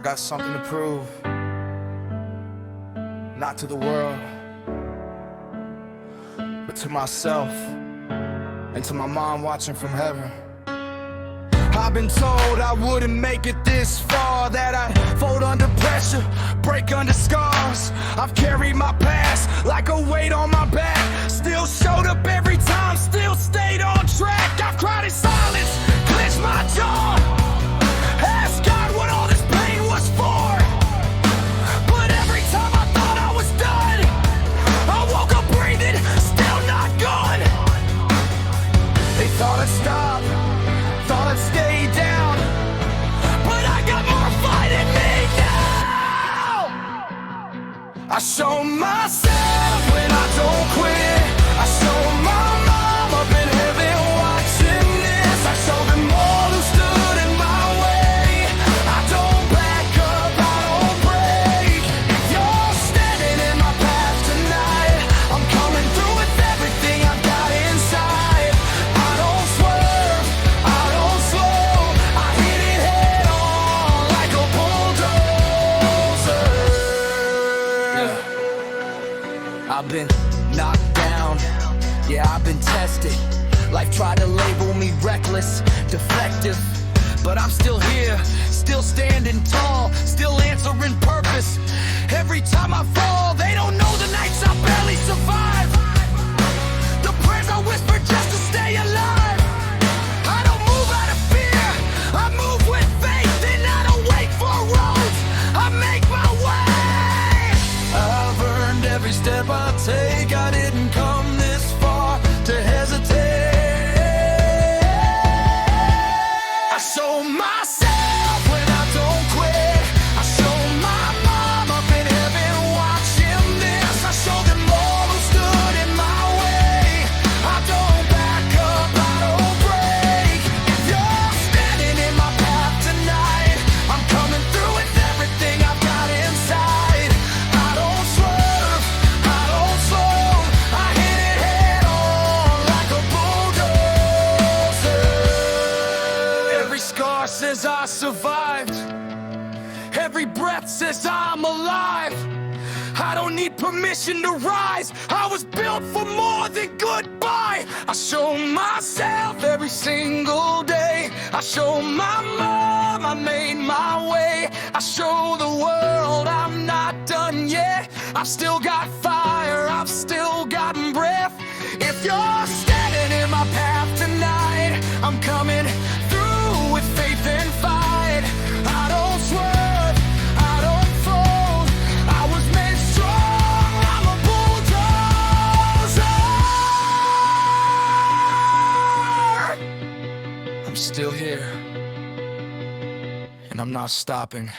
got something to prove. Not to the world, but to myself and to my mom watching from heaven. I've been told I wouldn't make it this far, that I'd fold under pressure, break under scars. I've carried my past like a weight on my back, still showed up every time, still stayed on track. I've cried in silence, clenched my jaw, asked God what all this pain was for. But every time I thought I was done, I woke up breathing, still not gone. They thought I'd stop, thought I'd stay down, but I got more fight in me now. I show myself when I don't quit. I show my mom up in heaven watching this. I show them all who stood in my way. I don't back up, I don't break. If you're standing in my path tonight, I'm coming through with everything I've got inside. I don't swerve, I don't slow, I hit it head on like a bulldozer. Yeah. I've been knocked down, yeah, I've been tested. Life tried to label me reckless, defective, but I'm still here, still standing tall, still answering purpose. Every time I fall, they don't know the nights I barely survive, the prayers I whisper just to stay alive. I don't move out of fear, I move with faith, and I don't wait for roads, I make my way. I've earned every step I take, I didn't come this far to hesitate. I show myself when I don't quit. I show my mom up in heaven watching this. I show them all who stood in my way. I don't back up, I don't break. If you're standing in my path tonight, I'm coming through with everything I've got inside. I don't swerve, I don't slow, I hit it head on like a bulldozer. Every scar says I survived, every breath says I'm alive. I don't need permission to rise, I was built for more than goodbye. I show myself every single day, I show my mom I made my way. I show the world I'm not done yet, I've still got fire, I've still got breath. If you're standing in my path tonight, I'm coming through with faith and fight. I don't swerve, I don't fold, I was made strong, I'm a bulldozer. I'm still here, and I'm not stopping.